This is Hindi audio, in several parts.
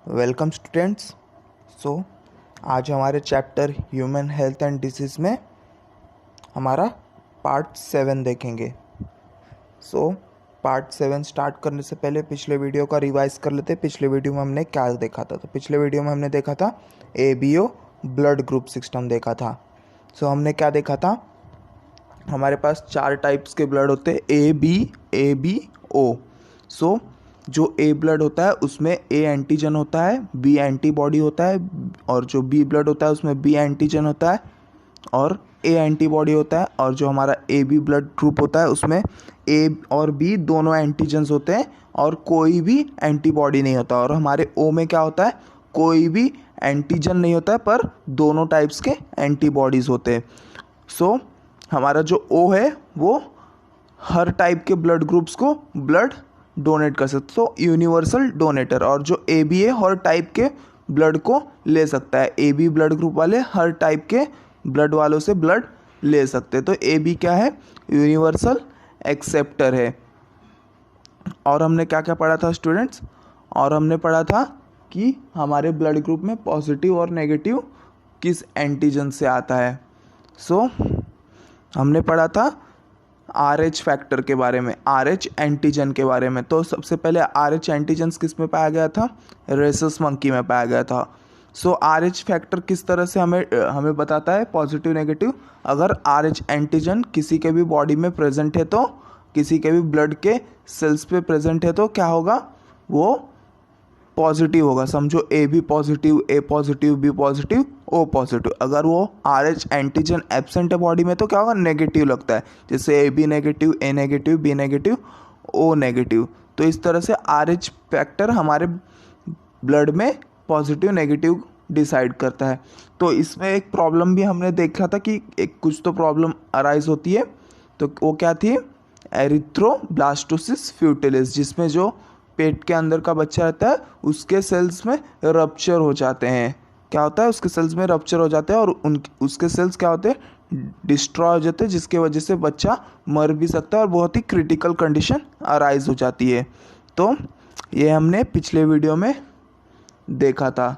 Welcome students. आज हमारे chapter human health and disease में हमारा पार्ट 7 देखेंगे। पार्ट 7 स्टार्ट करने से पहले पिछले वीडियो का रिवाइज कर लेते। पिछले वीडियो में हमने क्या देखा था? तो पिछले वीडियो में हमने देखा था ABO ब्लड ग्रुप सिस्टम देखा था। हमने क्या देखा था? हमारे पास 4 टाइप्स के ब्लड होते हैं, ABO। जो A ब्लड होता है उसमें A एंटीजन होता है, B एंटीबॉडी होता है, और जो B ब्लड होता है उसमें B एंटीजन होता है और A एंटीबॉडी होता है। और जो हमारा AB ब्लड ग्रुप होता है उसमें A और B दोनों एंटीजन्स होते हैं और कोई भी एंटीबॉडी नहीं होता। और हमारे O में क्या होता है? कोई भी एंटीजन नहीं होता है पर दोनों टाइप्स के एंटीबॉडीज़ होते हैं। हमारा जो O है वो हर टाइप के ब्लड ग्रुप्स को ब्लड डोनेट कर सकते, तो यूनिवर्सल डोनेटर। और जो AB है हर टाइप के ब्लड को ले सकता है। AB ब्लड ग्रुप वाले हर टाइप के ब्लड वालों से ब्लड ले सकते हैं। तो AB क्या है? यूनिवर्सल एक्सेप्टर है। और हमने क्या क्या पढ़ा था स्टूडेंट्स? और हमने पढ़ा था कि हमारे ब्लड ग्रुप में पॉजिटिव और नेगेटिव किस एंटीजन से आता है। हमने पढ़ा था RH फैक्टर के बारे में, RH एंटीजन के बारे में। तो सबसे पहले RH एंटीजन किस में पाया गया था? रेसस मंकी में पाया गया था। RH फैक्टर किस तरह से हमें बताता है पॉजिटिव नेगेटिव? अगर RH एंटीजन किसी के भी बॉडी में प्रेजेंट है, तो किसी के भी ब्लड के सेल्स पे प्रेजेंट है, तो क्या होगा? वो पॉजिटिव होगा। समझो A B positive, A positive, B positive, O positive. अगर वो RH एंटीजन एब्सेंट है बॉडी में तो क्या होगा? नेगेटिव लगता है। जैसे AB negative, A negative, B negative, O negative. तो इस तरह से RH फैक्टर हमारे ब्लड में पॉजिटिव नेगेटिव डिसाइड करता है। तो इसमें एक प्रॉब्लम भी हमने देखा था कि एक कुछ तो प्रॉब्लम अराइज होती है। तो वो क्या थी? एरिथ्रोब्लास्टोसिस फ्यूटिलिस, जिसमें जो पेट के अंदर का बच्चा रहता है उसके सेल्स में रप्चर हो जाते हैं। क्या होता है? उसके सेल्स में रप्चर हो जाते हैं और उसके सेल्स क्या होते हैं? डिस्ट्रॉय हो जाते हैं, जिसके वजह से बच्चा मर भी सकता है और बहुत ही क्रिटिकल कंडीशन अराइज हो जाती है। तो ये हमने पिछले वीडियो में देखा था।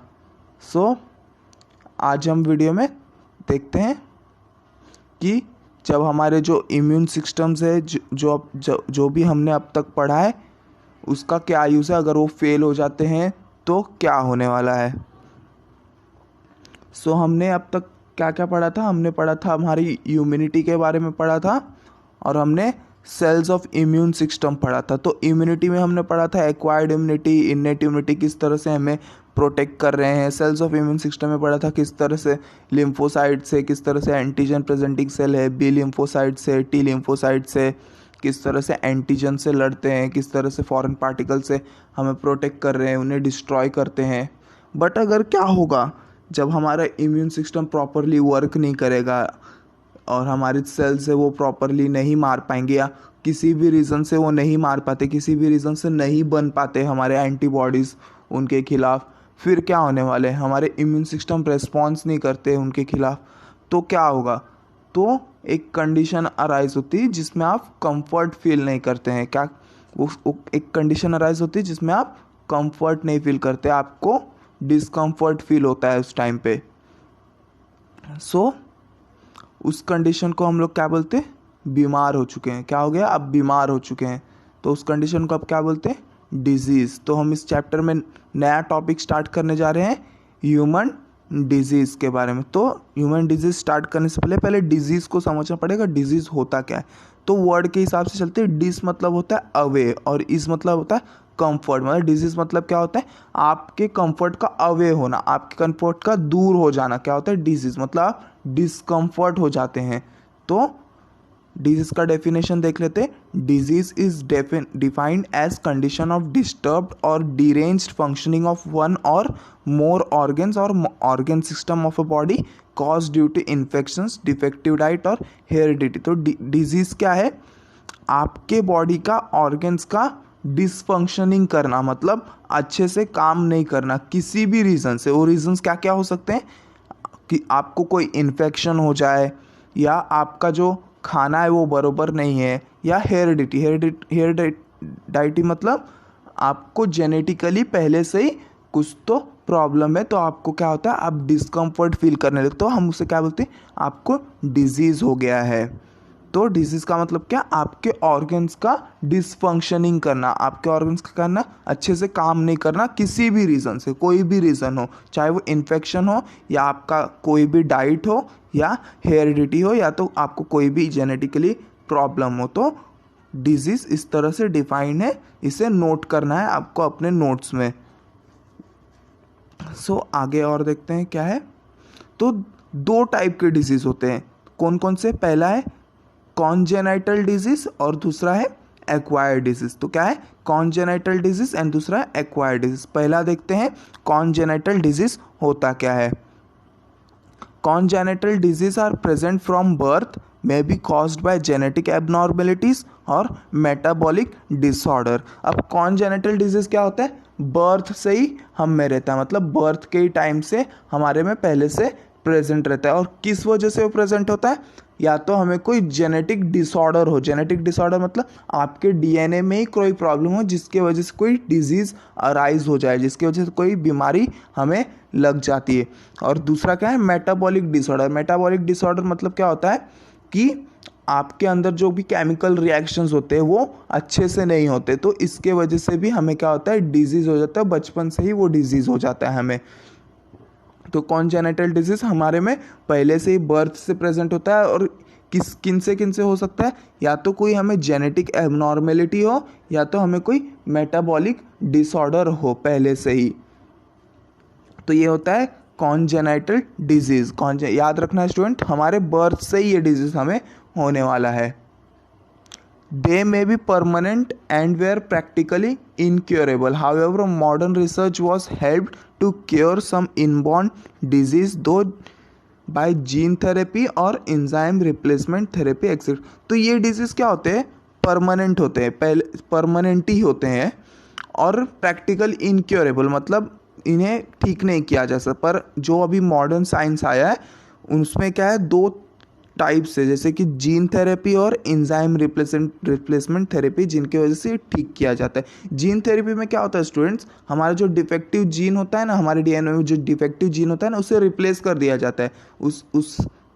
आज हम वीडियो में देखते हैं कि जब हमारे जो इम्यून सिस्टम्स है, जो भी हमने अब तक पढ़ा है उसका क्या यूज़ है। अगर वो फेल हो जाते हैं तो क्या होने वाला है। हमने अब तक क्या क्या पढ़ा था? हमने पढ़ा था हमारी इम्यूनिटी के बारे में पढ़ा था, और हमने सेल्स ऑफ इम्यून सिस्टम पढ़ा था। तो इम्यूनिटी में हमने पढ़ा था एक्वायर्ड इम्यूनिटी, इन्नेट इम्यूनिटी किस तरह से हमें प्रोटेक्ट कर रहे हैं। सेल्स ऑफ इम्यून सिस्टम में पढ़ा था किस तरह से लिम्फोसाइट से, किस तरह से एंटीजन प्रेजेंटिंग सेल है, B लिम्फोसाइट से, T लिम्फोसाइट से किस तरह से एंटीजन से लड़ते हैं, किस तरह से फॉरेन पार्टिकल से हमें प्रोटेक्ट कर रहे हैं, उन्हें डिस्ट्रॉय करते हैं। बट अगर क्या होगा जब हमारा इम्यून सिस्टम प्रॉपरली वर्क नहीं करेगा और हमारे सेल्स है वो प्रॉपरली नहीं मार पाएंगे, या किसी भी रीज़न से वो नहीं मार पाते, किसी भी रीज़न से नहीं बन पाते हमारे एंटीबॉडीज़ उनके खिलाफ, फिर क्या होने वाले? हमारे इम्यून सिस्टम रेस्पॉन्स नहीं करते उनके खिलाफ, तो क्या होगा? तो एक कंडीशन अराइज होती है जिसमें आप कंफर्ट फील नहीं करते हैं। क्या वो एक कंडीशन अराइज होती है जिसमें आप कंफर्ट नहीं फील करते, आपको डिस्कम्फर्ट फील होता है उस टाइम पे। उस कंडीशन को हम लोग क्या बोलते हैं? बीमार हो चुके हैं। क्या हो गया? अब बीमार हो चुके हैं, तो उस कंडीशन को अब क्या बोलते हैं? डिजीज़। तो हम इस चैप्टर में नया टॉपिक स्टार्ट करने जा रहे हैं ह्यूमन डिजीज़ के बारे में। तो ह्यूमन डिजीज़ स्टार्ट करने से पहले डिजीज़ को समझना पड़ेगा, डिजीज़ होता क्या है। तो वर्ड के हिसाब से चलते हैं। डिस मतलब होता है अवे और इस मतलब होता है कंफर्ट। मतलब डिजीज़ मतलब क्या होता है? आपके कंफर्ट का अवे होना, आपके कंफर्ट का दूर हो जाना। क्या होता है? डिजीज़ मतलब आप डिस्कम्फर्ट हो जाते हैं। तो डिजीज का डेफिनेशन देख लेते हैं। Disease is defined as condition of disturbed or deranged functioning of one or more organs or organ system of a body cause due to infections, defective diet or heredity. तो डिजीज क्या है? आपके बॉडी का ऑर्गन्स का डिसफंक्शनिंग करना, मतलब अच्छे से काम नहीं करना किसी भी रीज़न से। वो रीजंस क्या क्या हो सकते हैं? कि आपको कोई इन्फेक्शन हो जाए, या आपका जो खाना है वो बरोबर नहीं है, या हेरिडिटी मतलब आपको जेनेटिकली पहले से ही कुछ तो प्रॉब्लम है, तो आपको क्या होता है, आप डिस्कम्फर्ट फील करने लगते हो, हम उसे क्या बोलते हैं, आपको डिजीज़ हो गया है। तो डिजीज़ का मतलब क्या, आपके ऑर्गन्स का डिसफंक्शनिंग करना, आपके ऑर्गन्स का करना अच्छे से काम नहीं करना किसी भी रीज़न से, कोई भी रीज़न हो, चाहे वो इन्फेक्शन हो या आपका कोई भी डाइट हो या हेरिडिटी हो या तो आपको कोई भी जेनेटिकली प्रॉब्लम हो। तो डिजीज़ इस तरह से डिफाइंड है, इसे नोट करना है आपको अपने नोट्स में। आगे और देखते हैं क्या है। तो 2 टाइप के डिजीज़ होते हैं, कौन कौन से, पहला है कॉन्जेनाइटल डिजीज़ और दूसरा है एक्वायर्ड डिजीज़। तो क्या है, कॉन्जेनाइटल डिजीज़ एंड दूसरा है एक्वायर्ड डिजीज़। पहला देखते हैं कॉन्जेनाइटल डिजीज़ होता क्या है। Congenital disease are present from birth, may be caused by genetic abnormalities और metabolic disorder। अब congenital disease क्या होता है, बर्थ से ही हम में रहता है, मतलब बर्थ के ही टाइम से हमारे में पहले से प्रेजेंट रहता है। और किस वजह से वो प्रेजेंट होता है, या तो हमें कोई जेनेटिक डिसऑर्डर हो, जेनेटिक डिसऑर्डर मतलब आपके डीएनए में ही कोई प्रॉब्लम हो जिसके वजह से कोई डिजीज़ अराइज हो जाए, जिसकी वजह से कोई बीमारी हमें लग जाती है। और दूसरा क्या है, मेटाबॉलिक डिसऑर्डर। मेटाबॉलिक डिसऑर्डर मतलब क्या होता है कि आपके अंदर जो भी केमिकल रिएक्शंस होते हैं वो अच्छे से नहीं होते, तो इसके वजह से भी हमें क्या होता है, डिजीज़ हो जाता है, बचपन से ही वो डिजीज़ हो जाता है हमें। तो कॉन्जेनिटल डिजीज़ हमारे में पहले से ही बर्थ से प्रेजेंट होता है और किन से हो सकता है, या तो कोई हमें जेनेटिक एबनॉर्मेलिटी हो या तो हमें कोई मेटाबॉलिक डिसऑर्डर हो पहले से ही। तो ये होता है कॉन्जेनाइटल डिजीज़। याद रखना स्टूडेंट, हमारे बर्थ से ही ये डिजीज़ हमें होने वाला है। They may be permanent and were practically incurable. However, modern research was helped to cure some inborn disease, though by gene therapy और enzyme replacement therapy etc. तो ये डिजीज़ क्या होते हैं, परमानेंट होते हैं, पहले परमानेंट ही होते हैं और प्रैक्टिकल इनक्योरेबल मतलब इन्हें ठीक नहीं किया जा सकता। पर जो अभी मॉडर्न साइंस आया है उसमें क्या है, 2 टाइप से, जैसे कि जीन थेरेपी और एंजाइम रिप्लेसमेंट थेरेपी, जिनकी वजह से ठीक किया जाता है। जीन थेरेपी में क्या होता है स्टूडेंट्स, हमारा जो डिफेक्टिव जीन होता है ना, हमारे डीएनए में जो डिफेक्टिव जीन होता है ना, उसे रिप्लेस कर दिया जाता है।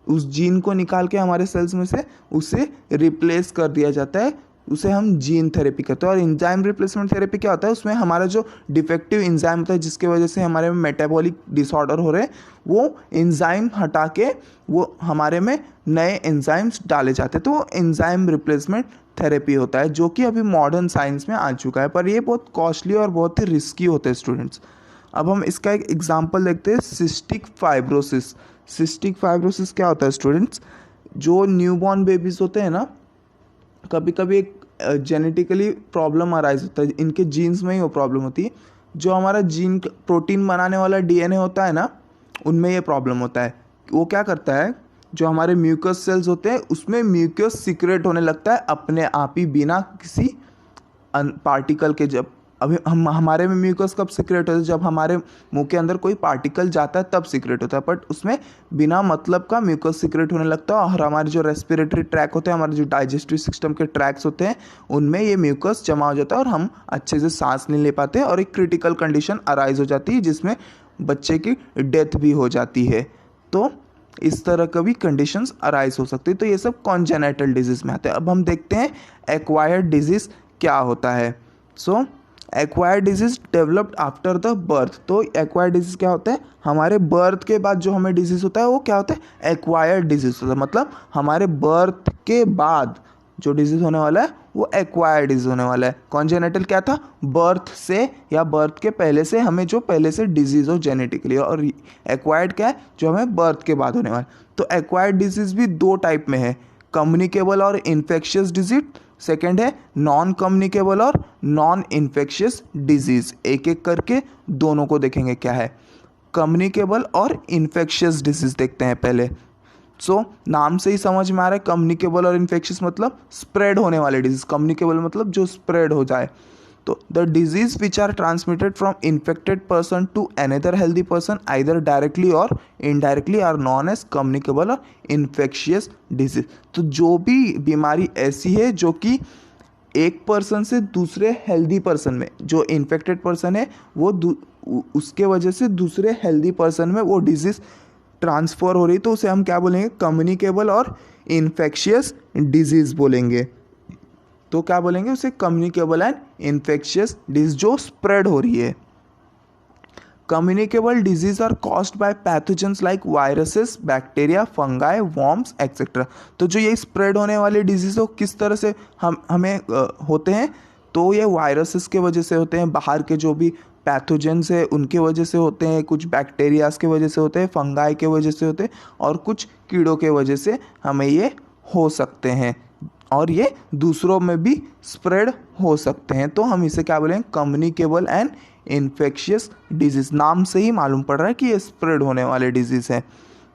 उस जीन को निकाल के हमारे सेल्स में से उसे रिप्लेस कर दिया जाता है, उसे हम जीन थेरेपी करते हैं। और एंजाइम रिप्लेसमेंट थेरेपी क्या होता है, उसमें हमारा जो डिफेक्टिव एंजाइम होता है जिसके वजह से हमारे में मेटाबॉलिक डिसऑर्डर हो रहे हैं, वो एंजाइम हटा के वो हमारे में नए एंजाइम्स डाले जाते हैं, तो वो एंजाइम रिप्लेसमेंट थेरेपी होता है, जो कि अभी मॉडर्न साइंस में आ चुका है। पर ये बहुत कॉस्टली और बहुत ही रिस्की होते हैं स्टूडेंट्स। अब हम इसका एक एग्जाम्पल देखते हैं, सिस्टिक फाइब्रोसिस। सिस्टिक फाइब्रोसिस क्या होता है स्टूडेंट्स, जो न्यूबॉर्न बेबीज़ होते हैं ना, कभी कभी एक जेनेटिकली प्रॉब्लम अराइज होता है, इनके जीन्स में ही वो प्रॉब्लम होती है। जो हमारा जीन प्रोटीन बनाने वाला डीएनए होता है ना, उनमें ये प्रॉब्लम होता है। वो क्या करता है, जो हमारे म्यूकस सेल्स होते हैं उसमें म्यूकस सीक्रेट होने लगता है अपने आप ही, बिना किसी पार्टिकल के। जब अभी हमारे में म्यूकस कब सीक्रेट होता है, जब हमारे मुंह के अंदर कोई पार्टिकल जाता है तब सीक्रेट होता है, बट उसमें बिना मतलब का म्यूकस सीक्रेट होने लगता है। और हमारे जो रेस्पिरेटरी ट्रैक होते हैं, हमारे जो डाइजेस्टिव सिस्टम के ट्रैक्स होते हैं, उनमें ये म्यूकस जमा हो जाता है और हम अच्छे से सांस नहीं ले पाते और एक क्रिटिकल कंडीशन अराइज हो जाती है जिसमें बच्चे की डेथ भी हो जाती है। तो इस तरह का भी कंडीशंस अराइज हो सकती है। तो ये सब कॉन्जेनाइटल डिजीज़ में आते हैं। अब हम देखते हैं एक्वायर्ड डिजीज़ क्या होता है। Acquired disease developed after the birth. तो एक्वायर्ड डिजीज़ क्या होता है, हमारे बर्थ के बाद जो हमें डिजीज़ होता है वो क्या होता है, एक्वायर्ड डिजीज़ होता है। मतलब हमारे बर्थ के बाद जो डिजीज़ होने वाला है वो एक्वायर्ड डिजीज़ होने वाला है। कॉन्जेनिटल क्या था, बर्थ से या बर्थ के पहले से हमें जो पहले से डिजीज़ हो जेनेटिकली, और एक्वायर्ड क्या है, जो हमें बर्थ के बाद होने वाला है। तो एक्वायर्ड डिजीज़ भी 2 टाइप में है, communicable or infectious disease. Second है नॉन कम्युनिकेबल और नॉन इन्फेक्शियस डिजीज़। एक एक करके दोनों को देखेंगे क्या है। कम्युनिकेबल और इन्फेक्शियस डिजीज़ देखते हैं पहले। नाम से ही समझ में आ रहा है, कम्युनिकेबल और इन्फेक्शियस मतलब स्प्रेड होने वाले डिजीज़, कम्युनिकेबल मतलब जो स्प्रेड हो जाए। तो the disease which are transmitted from infected person to another healthy person either directly or indirectly are known as communicable or infectious disease. तो जो भी बीमारी ऐसी है जो कि एक पर्सन से दूसरे हेल्दी पर्सन में, जो इन्फेक्टेड पर्सन है वो उसके वजह से दूसरे हेल्दी पर्सन में वो डिजीज़ ट्रांसफ़र हो रही, तो उसे हम क्या बोलेंगे, कम्युनिकेबल और इन्फेक्शियस डिजीज़ बोलेंगे। तो क्या बोलेंगे उसे, कम्युनिकेबल एंड इन्फेक्शियस डिजीज जो स्प्रेड हो रही है। Communicable disease are caused by pathogens like viruses, bacteria, fungi, worms et cetera. तो जो ये स्प्रेड होने वाले डिजीज हो किस तरह से हमें होते हैं, तो ये वायरसेस के वजह से होते हैं, बाहर के जो भी पैथोजेंस है उनके वजह से होते हैं, कुछ बैक्टीरियाज के वजह से होते हैं, फंगाई के वजह से होते हैं, और कुछ कीड़ों के वजह से हमें ये हो सकते हैं, और ये दूसरों में भी स्प्रेड हो सकते हैं। तो हम इसे क्या बोलेंगे, कम्युनिकेबल एंड इन्फेक्शियस डिजीज़। नाम से ही मालूम पड़ रहा है कि ये स्प्रेड होने वाले डिजीज़ हैं।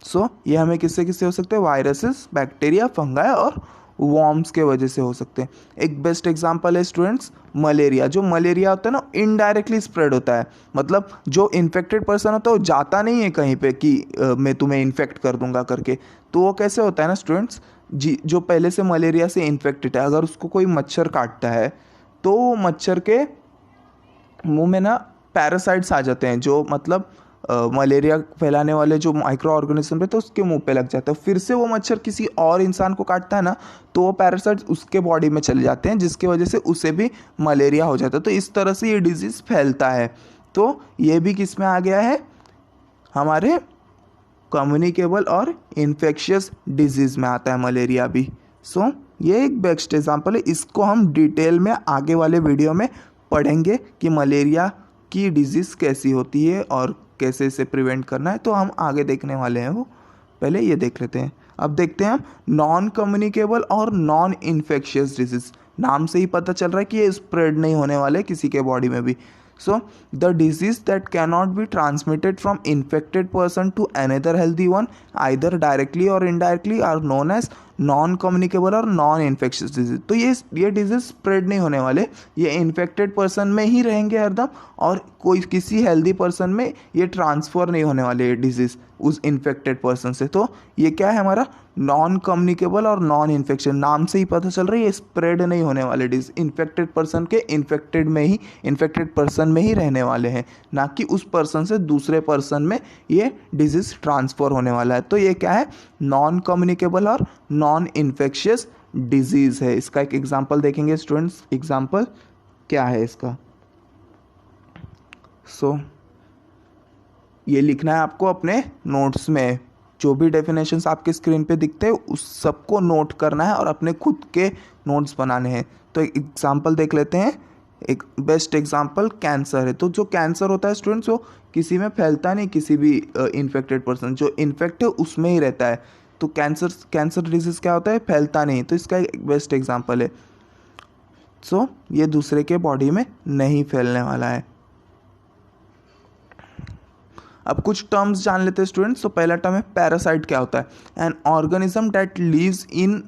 सो ये हमें किससे किससे हो सकते हैं, वायरसेस, बैक्टीरिया, फंगाई और वॉर्म्स के वजह से हो सकते हैं। एक बेस्ट एग्जांपल है स्टूडेंट्स मलेरिया। जो मलेरिया होता है ना, इनडायरेक्टली स्प्रेड होता है, मतलब जो इन्फेक्टेड पर्सन होता है वो जाता नहीं है कहीं पे कि मैं तुम्हें इन्फेक्ट कर दूंगा करके। तो वो कैसे होता है ना स्टूडेंट्स, जी जो पहले से मलेरिया से इन्फेक्टेड है, अगर उसको कोई मच्छर काटता है तो मच्छर के मुंह में ना पैरासाइट्स आ जाते हैं, जो मतलब मलेरिया फैलाने वाले जो माइक्रो ऑर्गेनिज्म रहते हैं उसके मुंह पे लग जाता है। फिर से वो मच्छर किसी और इंसान को काटता है ना, तो वो पैरासाइट्स उसके बॉडी में चले जाते हैं, जिसकी वजह से उसे भी मलेरिया हो जाता है। तो इस तरह से ये डिजीज़ फैलता है। तो ये भी किस में आ गया है, हमारे कम्युनिकेबल और इन्फेक्शियस डिजीज़ में आता है मलेरिया भी। सो ये एक बेस्ट एग्जाम्पल है। इसको हम डिटेल में आगे वाले वीडियो में पढ़ेंगे कि मलेरिया की डिजीज़ कैसी होती है और कैसे इसे प्रिवेंट करना है, तो हम आगे देखने वाले हैं वो। पहले ये देख लेते हैं। अब देखते हैं हम नॉन कम्युनिकेबल और नॉन इन्फेक्शियस डिजीज़। नाम से ही पता चल रहा है कि ये स्प्रेड नहीं होने वाले किसी के बॉडी में भी। So, the disease that cannot be transmitted from infected person to another healthy one, either directly or indirectly, are known as non communicable और नॉन इन्फेक्शियस डिजीज। तो ये डिजीज स्प्रेड नहीं होने वाले, ये इन्फेक्टेड पर्सन में ही रहेंगे हरदम, और कोई किसी हेल्दी पर्सन में ये ट्रांसफ़र नहीं होने वाले ये डिजीज़ उस इन्फेक्टेड पर्सन से। तो ये क्या है हमारा, नॉन कम्युनिकेबल और नॉन इन्फेक्शन। नाम से ही पता चल रहा है ये स्प्रेड नहीं होने वाले डिजीज, इन्फेक्टेड पर्सन के इन्फेक्टेड पर्सन में ही रहने वाले हैं, ना कि उस पर्सन से दूसरे पर्सन में ये डिजीज़ ट्रांसफ़र होने वाला है। तो ये क्या है, नॉन कम्युनिकेबल और नॉन इन्फेक्शियस डिजीज़ है। इसका एक एग्जांपल देखेंगे स्टूडेंट्स। एग्जांपल क्या है इसका, ये लिखना है आपको अपने नोट्स में। जो भी डेफिनेशंस आपके स्क्रीन पे दिखते हैं उस सबको नोट करना है और अपने खुद के नोट्स बनाने हैं। तो एक एग्जांपल देख लेते हैं। एक बेस्ट एग्जांपल कैंसर है। तो जो कैंसर होता है स्टूडेंट्स वो किसी में फैलता नहीं, किसी भी इन्फेक्टेड पर्सन जो इन्फेक्ट है उसमें ही रहता है। तो कैंसर डिजीज़ क्या होता है, फैलता नहीं। तो इसका एक बेस्ट एग्जांपल है। ये दूसरे के बॉडी में नहीं फैलने वाला है। अब कुछ टर्म्स जान लेते हैं स्टूडेंट्स। तो पहला टर्म है पैरासाइट। क्या होता है, an organism that lives in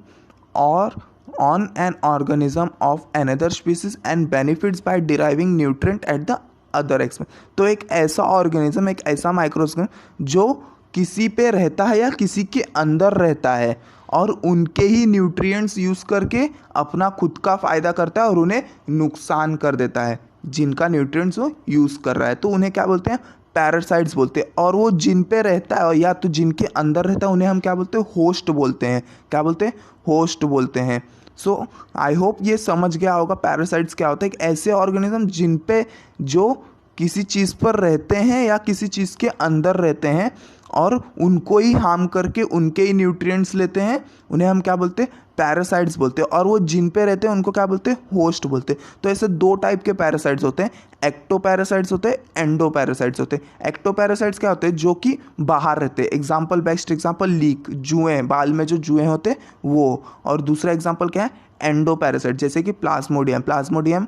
or on an organism of another species and benefits by deriving nutrient at the other expense. तो एक ऐसा ऑर्गेनिज्म, एक ऐसा माइक्रोस्कोप जो किसी पे रहता है या किसी के अंदर रहता है और उनके ही न्यूट्रिएंट्स यूज़ करके अपना खुद का फ़ायदा करता है और उन्हें नुकसान कर देता है, जिनका न्यूट्रिएंट्स वो यूज़ कर रहा है। तो उन्हें क्या बोलते हैं, पैरासाइट्स बोलते हैं। और वो जिन पे रहता है या तो जिनके अंदर रहता है उन्हें हम क्या बोलते हैं, होस्ट बोलते हैं। क्या बोलते हैं, होस्ट बोलते हैं। सो आई होप ये समझ गया होगा पैरासाइट्स क्या होता है। एक ऐसे ऑर्गेनिज्म जिन पे जो किसी चीज़ पर रहते हैं या किसी चीज़ के अंदर रहते हैं और उनको ही हार्म करके उनके ही न्यूट्रिएंट्स लेते हैं, उन्हें हम क्या बोलते हैं, पैरासाइट्स बोलते हैं। और वो जिन पे रहते हैं उनको क्या बोलते हैं, होस्ट बोलते हैं। तो ऐसे दो टाइप के पैरासाइट्स होते हैं, एक्टोपैरासाइट्स होते हैं, एंडोपैरासाइट्स होते हैं। एक्टोपैरासाइट्स क्या होते हैं, जो कि बाहर रहते हैं। एग्जाम्पल, बेस्ट एग्जाम्पल लीक, जुएँ, बाल में जो जुएँ होते हैं वो। और दूसरा एग्जाम्पल क्या है, एंडोपैरासाइट, जैसे कि प्लाज्मोडियम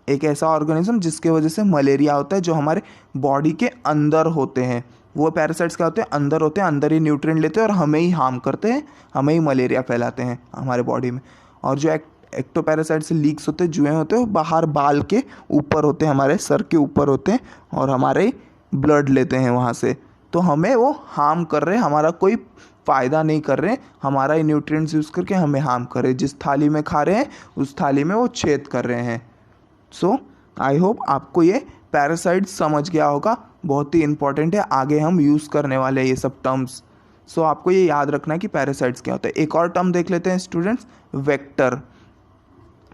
एक ऐसा ऑर्गेनिज्म जिसके वजह से मलेरिया होता है, जो हमारे बॉडी के अंदर होते हैं। वो पैरासाइट्स क्या होते हैं, अंदर होते हैं, अंदर ही न्यूट्रिएंट लेते हैं और हमें ही हार्म करते हैं, हमें ही मलेरिया फैलाते हैं हमारे बॉडी में। और जो एक्टोपैरासाइट से लीक्स होते हैं, जुएँ होते हैं, वो बाहर बाल के ऊपर होते हैं, हमारे सर के ऊपर होते हैं और हमारे ब्लड लेते हैं वहाँ से। तो हमें वो हार्म कर रहे हैं, हमारा कोई फ़ायदा नहीं कर रहे हैं, हमारा ही न्यूट्रिएंट्स यूज़ करके हमें हार्म कर रहे हैं। जिस थाली में खा रहे हैं उस थाली में वो छेद कर रहे हैं। सो आई होप आपको ये पैरासाइट्स समझ गया होगा, बहुत ही इंपॉर्टेंट है, आगे हम यूज़ करने वाले हैं ये सब टर्म्स। सो आपको ये याद रखना है कि पैरासाइट्स क्या होता है। एक और टर्म देख लेते हैं स्टूडेंट्स, वेक्टर।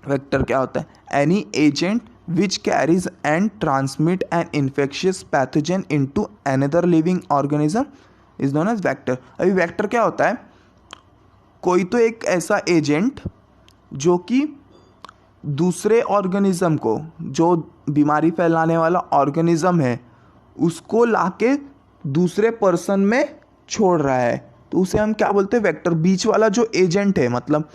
वेक्टर क्या होता है? Any agent which carries and transmit an infectious pathogen into another living organism is known as vector. अभी वेक्टर क्या होता है? कोई तो एक ऐसा एजेंट जो कि दूसरे ऑर्गेनिज्म को, जो बीमारी फैलाने वाला ऑर्गेनिज्म है, उसको लाके दूसरे पर्सन में छोड़ रहा है, तो उसे हम क्या बोलते हैं? वेक्टर। बीच वाला जो एजेंट है, मतलब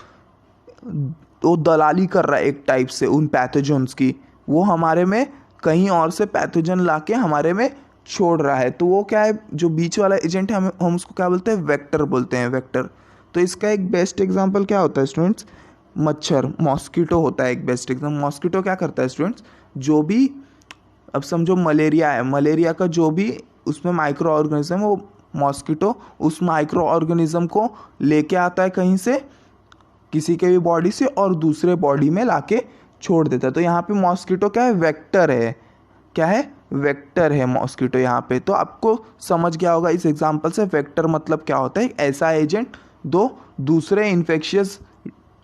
वो दलाली कर रहा है एक टाइप से उन पैथोजन्स की, वो हमारे में कहीं और से पैथोजन लाके हमारे में छोड़ रहा है, तो वो क्या है? जो बीच वाला एजेंट है, हम उसको क्या बोलते हैं? वेक्टर बोलते हैं, वेक्टर। तो इसका एक बेस्ट एग्जांपल क्या होता है स्टूडेंट्स? मच्छर, मॉस्किटो होता है एक बेस्ट एग्जाम्पल। मॉस्किटो क्या करता है स्टूडेंट्स? जो भी, अब समझो मलेरिया है, मलेरिया का जो भी उसमें माइक्रो ऑर्गेनिज्म है, वो मॉस्किटो उस माइक्रो ऑर्गेनिज्म को लेके आता है कहीं से, किसी के भी बॉडी से, और दूसरे बॉडी में लाके छोड़ देता है। तो यहाँ पे मॉस्किटो क्या है? वेक्टर है। क्या है? वेक्टर है मॉस्किटो यहाँ पे। तो आपको समझ गया होगा इस एग्जांपल से वेक्टर मतलब क्या होता है? ऐसा एजेंट दो दूसरे इन्फेक्शियस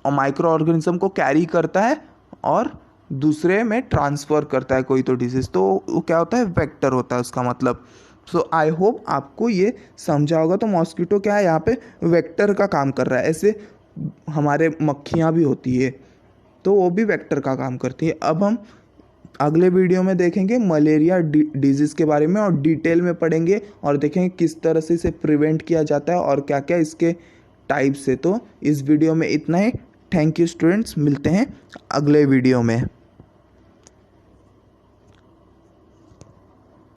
माइक्रो ऑर्गेनिज्म को कैरी करता है और दूसरे में ट्रांसफ़र करता है कोई तो डिजीज़, तो वो क्या होता है? वेक्टर होता है उसका मतलब। सो आई होप आपको ये समझा होगा। तो मॉस्किटो क्या है? यहाँ पे वेक्टर का काम कर रहा है। ऐसे हमारे मक्खियाँ भी होती है, तो वो भी वेक्टर का काम करती है। अब हम अगले वीडियो में देखेंगे मलेरिया डिजीज़ के बारे में, और डिटेल में पढ़ेंगे और देखेंगे किस तरह से इसे प्रिवेंट किया जाता है और क्या क्या इसके टाइप्स है। तो इस वीडियो में इतना ही। थैंक यू स्टूडेंट्स, मिलते हैं अगले वीडियो में।